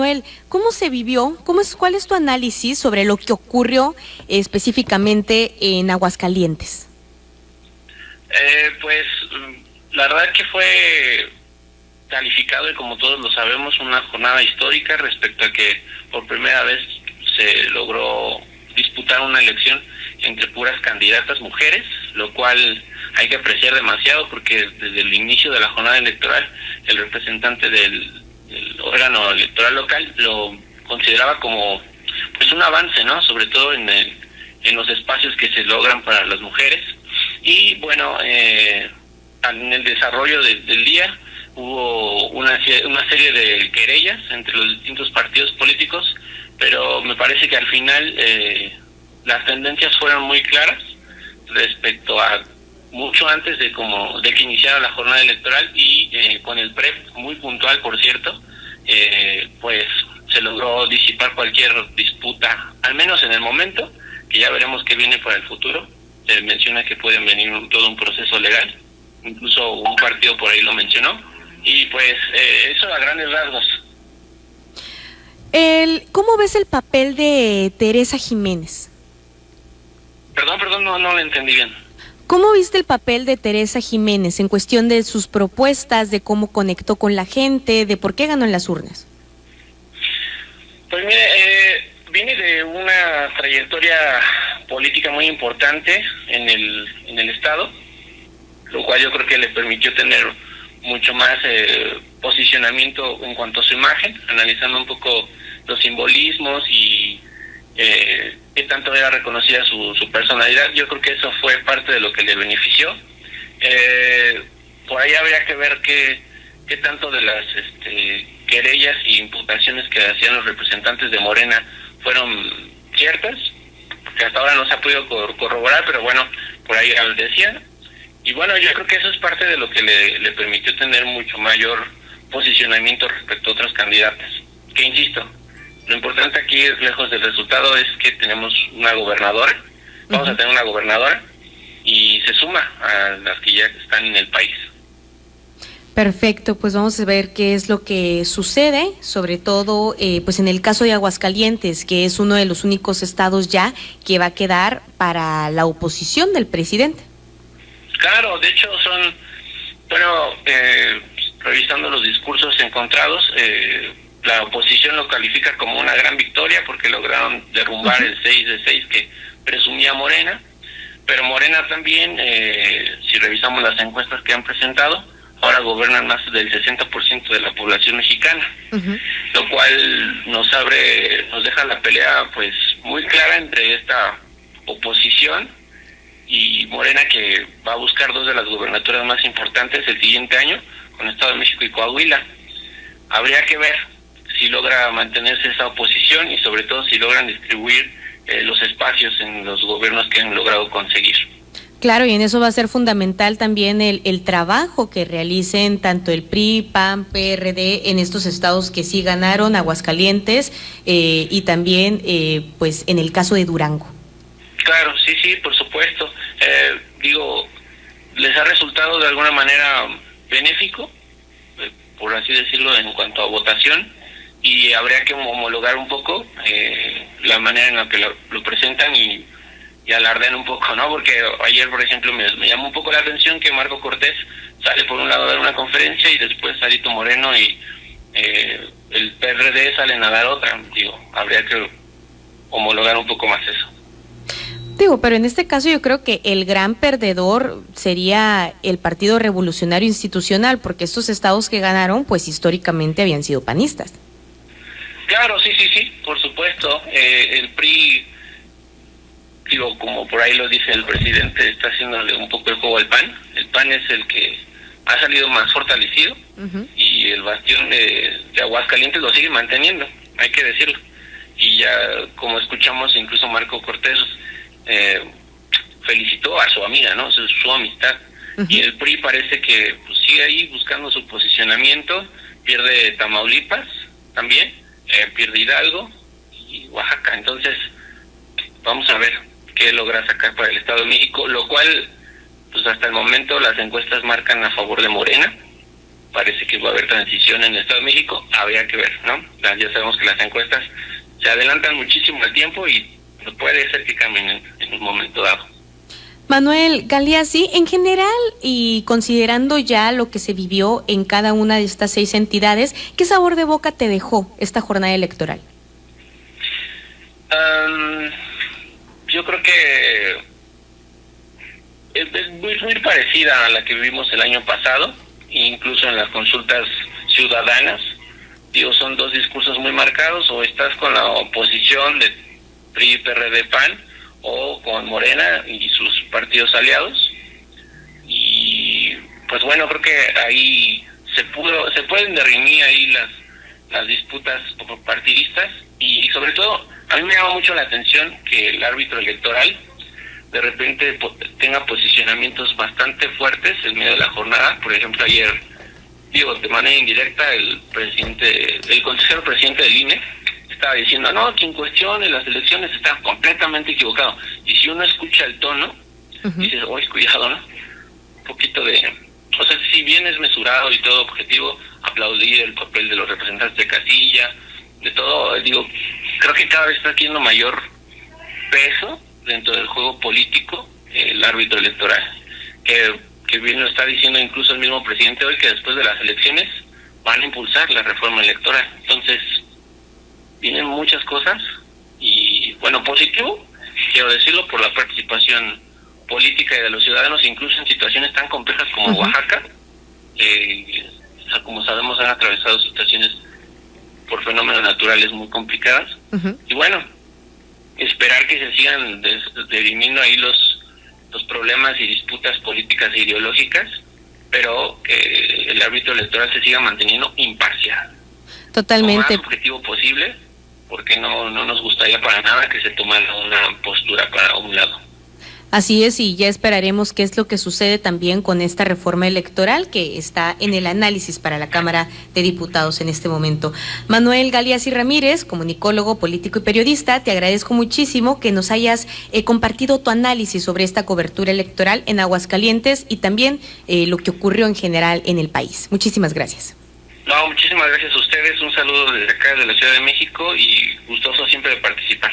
Noel, ¿cómo se vivió? ¿Cuál es tu análisis sobre lo que ocurrió específicamente en Aguascalientes? Pues la verdad que fue calificado, y como todos lo sabemos, una jornada histórica respecto a que por primera vez se logró disputar una elección entre puras candidatas mujeres, lo cual hay que apreciar demasiado, porque desde el inicio de la jornada electoral el representante del órgano electoral local lo consideraba como pues un avance, ¿no? Sobre todo en los espacios que se logran para las mujeres. Y bueno, en el desarrollo del día hubo una serie de querellas entre los distintos partidos políticos, pero me parece que al final las tendencias fueron muy claras respecto a mucho antes de que iniciara la jornada electoral, y con el PREP muy puntual, por cierto, pues se logró disipar cualquier disputa, al menos en el momento, que ya veremos qué viene para el futuro. Se menciona que pueden venir todo un proceso legal, incluso un partido por ahí lo mencionó, y pues eso a grandes rasgos. ¿Cómo ves el papel de Teresa Jiménez? Perdón, no lo entendí bien. ¿Cómo viste el papel de Teresa Jiménez en cuestión de sus propuestas, de cómo conectó con la gente, de por qué ganó en las urnas? Pues mire, viene de una trayectoria política muy importante en el estado, lo cual yo creo que le permitió tener mucho más posicionamiento en cuanto a su imagen, analizando un poco los simbolismos y qué tanto era reconocida su personalidad. Yo creo que eso fue parte de lo que le benefició. Por ahí habría que ver qué tanto de las querellas y imputaciones que hacían los representantes de Morena fueron ciertas, que hasta ahora no se ha podido corroborar, pero bueno, por ahí decían. Y bueno, yo creo que eso es parte de lo que le permitió tener mucho mayor posicionamiento respecto a otras candidatas. Que insisto, lo importante aquí, lejos del resultado, es que tenemos una gobernadora, vamos a tener una gobernadora, y se suma a las que ya están en el país. Perfecto, pues vamos a ver qué es lo que sucede, sobre todo pues en el caso de Aguascalientes, que es uno de los únicos estados ya que va a quedar para la oposición del presidente. Claro, de hecho revisando los discursos encontrados, la oposición lo califica como una gran victoria porque lograron derrumbar el 6 de 6 que presumía Morena, pero Morena también, si revisamos las encuestas que han presentado, ahora gobiernan más del 60% de la población mexicana, lo cual nos deja la pelea pues muy clara entre esta oposición y Morena, que va a buscar dos de las gubernaturas más importantes el siguiente año, con Estado de México y Coahuila. Habría que ver si logra mantenerse esa oposición y sobre todo si logran distribuir los espacios en los gobiernos que han logrado conseguir. Claro, y en eso va a ser fundamental también el trabajo que realicen tanto el PRI, PAN, PRD en estos estados que sí ganaron, Aguascalientes, y también pues en el caso de Durango. Claro, sí, por supuesto. Les ha resultado de alguna manera benéfico, por así decirlo, en cuanto a votación, y habría que homologar un poco la manera en la que lo presentan y alardean un poco, ¿no? Porque ayer, por ejemplo, me llamó un poco la atención que Marco Cortés sale por un lado a dar una conferencia y después Alito Moreno y el PRD salen a dar otra. Habría que homologar un poco más eso. Pero en este caso yo creo que el gran perdedor sería el Partido Revolucionario Institucional, porque estos estados que ganaron, pues históricamente habían sido panistas. Claro, sí, por supuesto. El PRI, como por ahí lo dice el presidente, está haciéndole un poco el juego al PAN. El PAN es el que ha salido más fortalecido, y el bastión de Aguascalientes lo sigue manteniendo, hay que decirlo. Y ya, como escuchamos, incluso Marco Cortés felicitó a su amiga, ¿no? Su amistad. Y el PRI parece que pues, sigue ahí buscando su posicionamiento. Pierde Tamaulipas también, pierde Hidalgo y Oaxaca. Entonces vamos a ver qué logra sacar para el Estado de México, lo cual pues hasta el momento las encuestas marcan a favor de Morena. parece que va a haber transición en el Estado de México, habría que ver, ¿no? Ya sabemos que las encuestas se adelantan muchísimo al tiempo y puede ser que cambien en un momento dado. Manuel Galeazzi, en general y considerando ya lo que se vivió en cada una de estas 6 entidades, ¿qué sabor de boca te dejó esta jornada electoral? Yo creo que es muy parecida a la que vivimos el año pasado, incluso en las consultas ciudadanas. Digo, son 2 discursos muy marcados: o estás con la oposición de PRI, PRD, PAN, o con Morena y sus partidos aliados. Y pues bueno, creo que ahí se pueden dirimir ahí las disputas partidistas, y sobre todo a mí me llama mucho la atención que el árbitro electoral de repente tenga posicionamientos bastante fuertes en medio de la jornada. Por ejemplo, ayer, de manera indirecta, el consejero presidente del INE estaba diciendo, no, que en cuestión de las elecciones está completamente equivocado. Y si uno escucha el tono, dices, oye, cuidado, ¿no? Un poquito o sea, si bien es mesurado y todo objetivo, aplaudir el papel de los representantes de casilla, de todo, creo que cada vez está teniendo mayor peso dentro del juego político el árbitro electoral, que bien lo está diciendo incluso el mismo presidente hoy, que después de las elecciones van a impulsar la reforma electoral. Entonces vienen muchas cosas, y bueno, positivo, quiero decirlo, por la participación política de los ciudadanos, incluso en situaciones tan complejas como Oaxaca, como sabemos, han atravesado situaciones por fenómenos naturales muy complicadas. Y bueno, esperar que se sigan dirimiendo ahí los problemas y disputas políticas e ideológicas, pero que el árbitro electoral se siga manteniendo imparcial. Totalmente. Lo más objetivo posible, porque no nos gustaría para nada que se tomara una postura para un lado. Así es, y ya esperaremos qué es lo que sucede también con esta reforma electoral que está en el análisis para la Cámara de Diputados en este momento. Manuel Galeazzi Ramírez, comunicólogo, político y periodista, te agradezco muchísimo que nos hayas compartido tu análisis sobre esta cobertura electoral en Aguascalientes y también lo que ocurrió en general en el país. Muchísimas gracias. No, muchísimas gracias a ustedes. Un saludo desde acá de la Ciudad de México y gustoso siempre de participar.